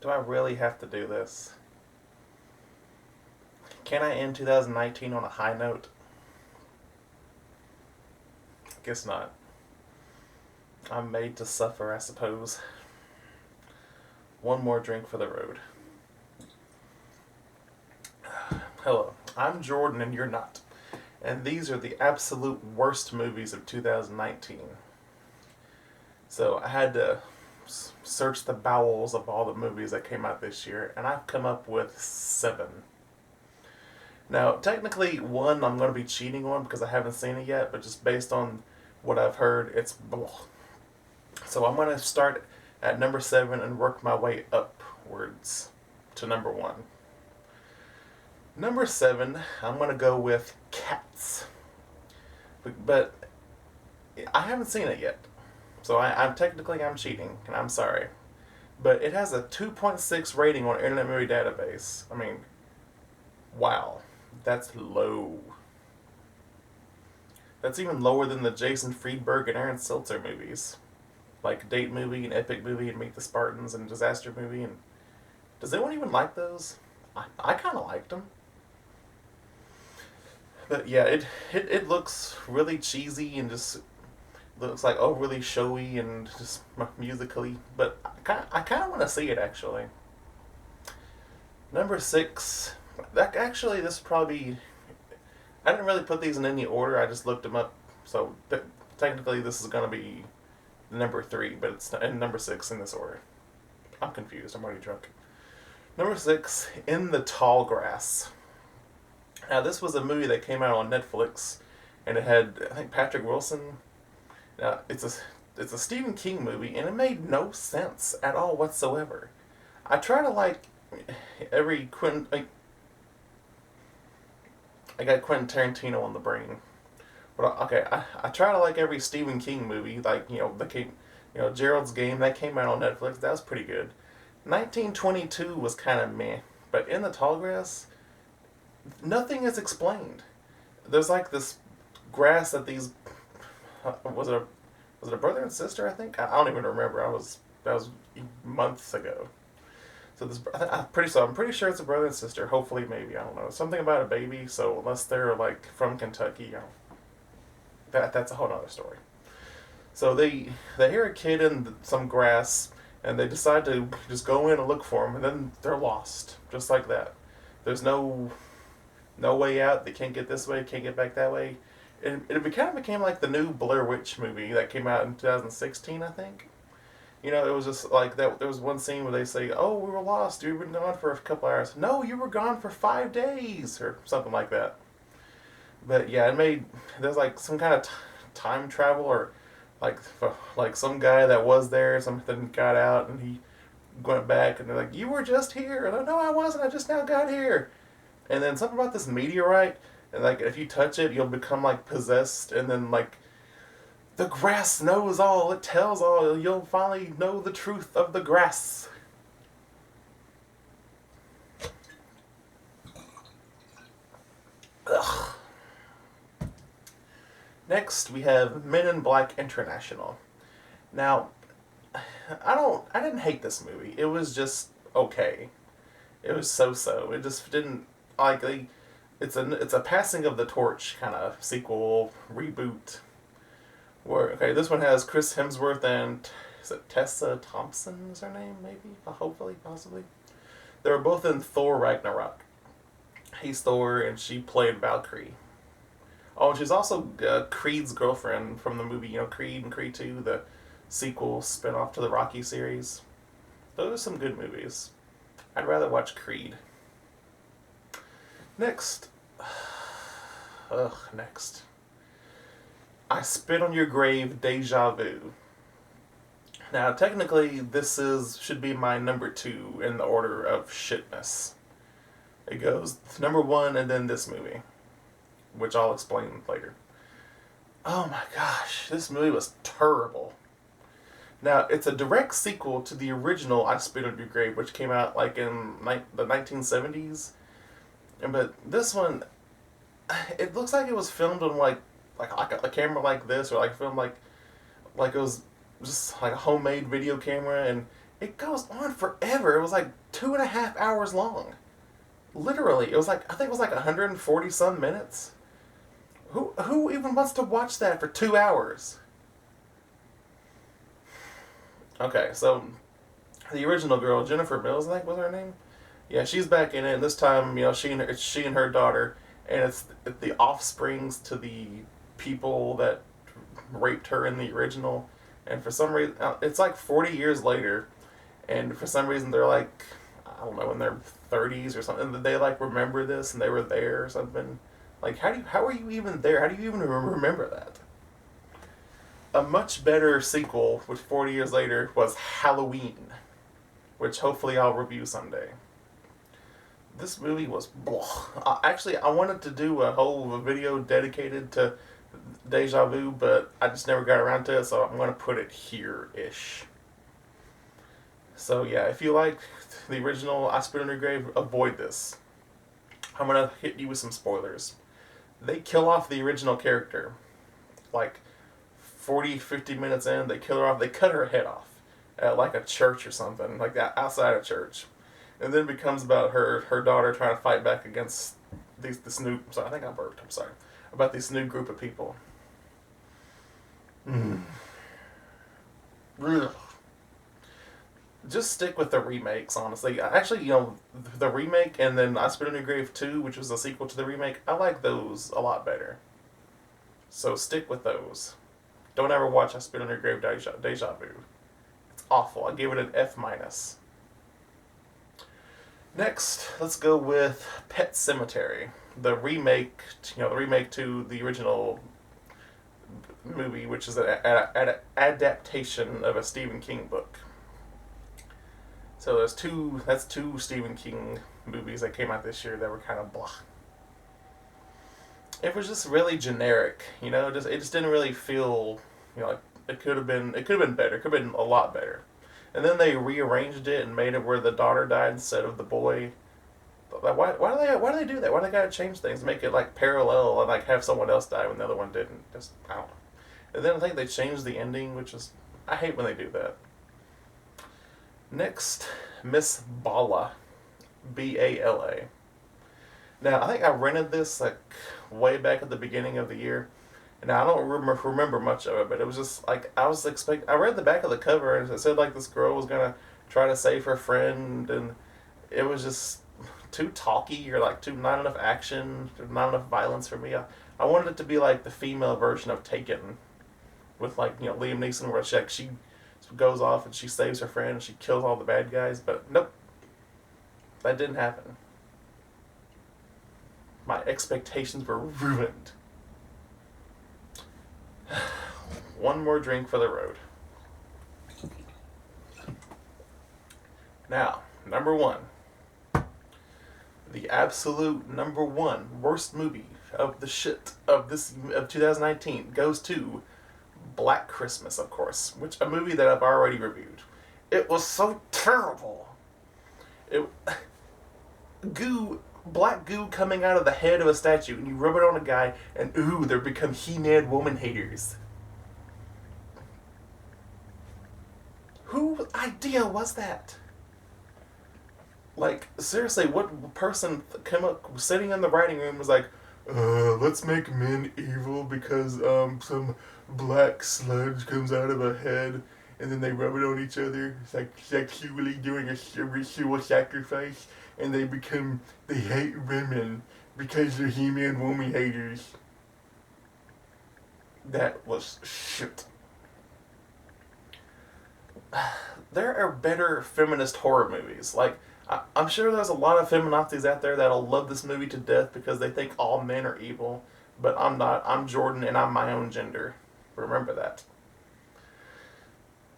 Do I really have to do this? Can I end 2019 on a high note? Guess not. I'm made to suffer, I suppose. One more drink for the road. Hello, I'm Jordan and you're not. And these are the absolute worst movies of 2019. So I had to search the bowels of all the movies that came out this year, and I've come up with 7. Now, technically, one I'm going to be cheating on because I haven't seen it yet, but just based on what I've heard, it's blah. So I'm going to start at number 7 and work my way upwards to number 1. Number 7, I'm going to go with Cats. But I haven't seen it yet. So I'm technically I'm cheating, and I'm sorry. But it has a 2.6 rating on Internet Movie Database. I mean, wow. That's low. That's even lower than the Jason Friedberg and Aaron Seltzer movies. Like Date Movie and Epic Movie and Meet the Spartans and Disaster Movie. And does anyone even like those? I kind of liked them. But yeah, it looks really cheesy and just looks like really showy and just musically. But I kind of want to see it actually. Number 6. This probably I didn't really put these in any order. I just looked them up. So technically, this is gonna be number 3, but it's in number 6 in this order. I'm confused. I'm already drunk. Number 6, In the Tall Grass. Now, this was a movie that came out on Netflix, and it had, I think, Patrick Wilson. Now, it's a Stephen King movie, and it made no sense at all whatsoever. I try to like every I got Quentin Tarantino on the brain, but okay, I try to like every Stephen King movie, like Gerald's Game that came out on Netflix. That was pretty good. 1922 was kind of meh, but In the Tall Grass, nothing is explained. There's like this grass that these was it a brother and sister? I think I don't even remember. That was months ago. So I'm pretty sure it's a brother and sister. Hopefully, maybe I don't know something about a baby. So unless they're like from Kentucky, that's a whole other story. So they hear a kid in some grass, and they decide to just go in and look for him, and then they're lost, just like that. There's no way out. They can't get this way, can't get back that way. It kind of became like the new Blair Witch movie that came out in 2016, I think. It was just like that. There was one scene where they say, "Oh, we were lost. You've been gone for a couple hours." No, you were gone for 5 days, or something like that. But yeah, there's like some kind of time travel, or like like some guy that was there, something got out, and he went back, and they're like, "You were just here." And, no, I wasn't. I just now got here. And then something about this meteorite, and like if you touch it, you'll become like possessed, and then like the grass knows all, it tells all, you'll finally know the truth of the grass. Ugh. Next, we have Men in Black International. Now, I didn't hate this movie. It was just okay. It was so-so. It just didn't, it's a passing of the torch kind of sequel, reboot. This one has Chris Hemsworth and is it Tessa Thompson is her name, maybe? Hopefully, possibly. They were both in Thor Ragnarok. He's Thor and she played Valkyrie. Oh, and she's also Creed's girlfriend from the movie, Creed and Creed 2, the sequel spin-off to the Rocky series. Those are some good movies. I'd rather watch Creed. Next. Next. I Spit on Your Grave, Deja Vu. Now, technically, should be my number 2 in the order of shitness. It goes number 1 and then this movie, which I'll explain later. Oh my gosh, this movie was terrible. Now, it's a direct sequel to the original I Spit on Your Grave, which came out like in the 1970s. But this one, it looks like it was filmed on like a camera like this, or like filmed like it was just like a homemade video camera, and It goes on forever. It was like 2.5 hours long. Literally, it was like I think it was like 140 some minutes. Who even wants to watch that for 2 hours? Okay, so the original girl, Jennifer Mills, I think was her name. Yeah, she's back in it, and this time, it's she and her daughter, and it's the offsprings to the people that raped her in the original. And for some reason, it's like 40 years later, and for some reason they're like, I don't know, in their 30s or something. They like remember this, and they were there or something. Like, how are you even there? How do you even remember that? A much better sequel, which 40 years later was Halloween, which hopefully I'll review someday. This movie was blah. Actually, I wanted to do a whole video dedicated to Deja Vu, but I just never got around to it, so I'm going to put it here-ish. So yeah, if you like the original I Spit on Your Grave, avoid this. I'm going to hit you with some spoilers. They kill off the original character. Like 40, 50 minutes in, they kill her off. They cut her head off at like a church or something, like that, outside a church. And then it becomes about her daughter trying to fight back against this new. Sorry, I think I burped. I'm sorry about this new group of people. Just stick with the remakes, honestly. Actually, the remake and then I Spit on Your Grave 2, which was a sequel to the remake, I like those a lot better. So stick with those. Don't ever watch I Spit on Your Grave Deja Vu. It's awful. I give it an F minus. Next, let's go with Pet Sematary, the remake. The remake to the original movie, which is an adaptation of a Stephen King book. So that's two Stephen King movies that came out this year that were kind of blah. It was just really generic, it just didn't really feel, like it could have been better. It could have been a lot better. And then they rearranged it and made it where the daughter died instead of the boy. Like, why do they do that? Why do they gotta change things, make it like parallel and like have someone else die when the other one didn't? Just I don't know. And then I think they changed the ending, which is I hate when they do that. Next, Miss Bala, Bala. Now I think I rented this like way back at the beginning of the year. And I don't remember much of it, but it was just like I was expecting. I read the back of the cover and it said like this girl was gonna try to save her friend, and it was just too talky or like too not enough action, not enough violence for me. I wanted it to be like the female version of Taken, with like Liam Neeson, where she goes off and she saves her friend and she kills all the bad guys. But nope, that didn't happen. My expectations were ruined. One more drink for the road. Now, number one. The absolute number one worst movie of the shit of 2019 goes to Black Christmas, of course, which a movie that I've already reviewed. It was so terrible. It black goo coming out of the head of a statue, and you rub it on a guy, and ooh, there become He-Man woman haters. Whose idea was that? Like, seriously, what person came up, sitting in the writing room was like, let's make men evil because, some black sludge comes out of a head, and then they rub it on each other, it's like sexually doing a ritual sacrifice, and they hate women because they're He-Man woman haters. That was shit. There are better feminist horror movies. Like, I'm sure there's a lot of feminazis out there that'll love this movie to death because they think all men are evil. But I'm not. I'm Jordan and I'm my own gender. Remember that.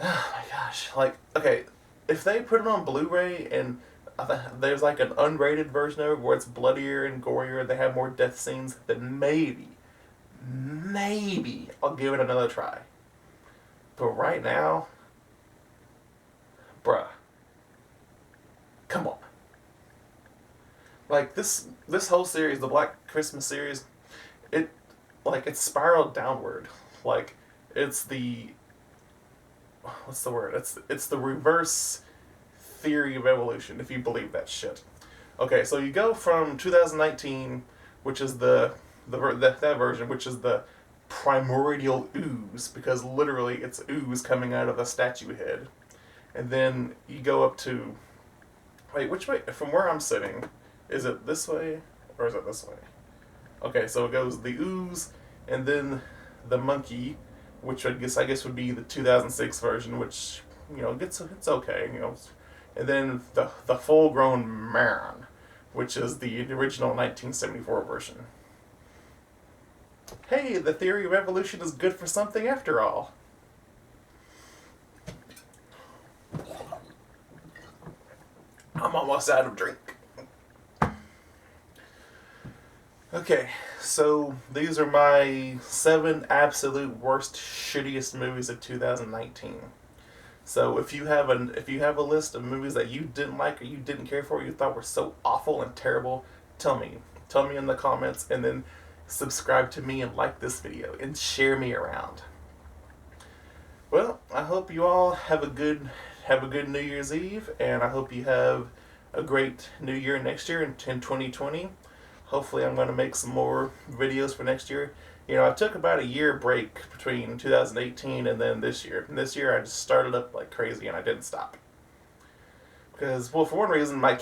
Oh my gosh. Like, okay, if they put it on Blu-ray and there's like an unrated version of it where it's bloodier and gorier, they have more death scenes, then maybe I'll give it another try. But right now, bruh. Come on. Like this whole series, the Black Christmas series, it's spiraled downward. Like it's the what's the word? It's the reverse theory of evolution, if you believe that shit. Okay, so you go from 2019, which is that version, which is the primordial ooze, because literally it's ooze coming out of a statue head. And then you go up to, wait, which way? From where I'm sitting, is it this way or is it this way? Okay, so it goes the ooze, and then the monkey, which I guess would be the 2006 version, which it's okay, and then the full grown man, which is the original 1974 version. Hey, the theory of evolution is good for something after all. I'm almost out of drink. Okay, so these are my 7 absolute worst, shittiest movies of 2019. So if you have a list of movies that you didn't like or you didn't care for, you thought were so awful and terrible, tell me. Tell me in the comments, and then subscribe to me and like this video and share me around. Well, I hope you all have a good New Year's Eve, and I hope you have a great New Year next year in 2020. Hopefully I'm going to make some more videos for next year. I took about a year break between 2018 and then this year. And this year I just started up like crazy and I didn't stop. Because, well, for one reason, my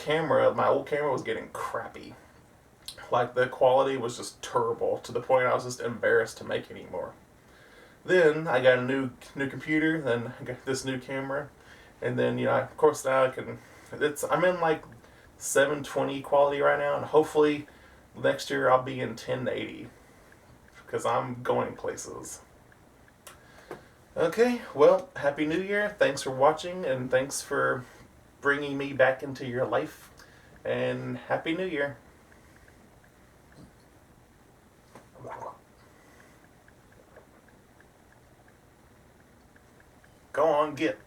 old camera was getting crappy. Like, the quality was just terrible to the point I was just embarrassed to make anymore. Then I got a new computer, then I got this new camera, and then, of course now I'm in like 720 quality right now, and hopefully next year I'll be in 1080, because I'm going places. Okay, well, Happy New Year. Thanks for watching, and thanks for bringing me back into your life, and Happy New Year. Go on, get.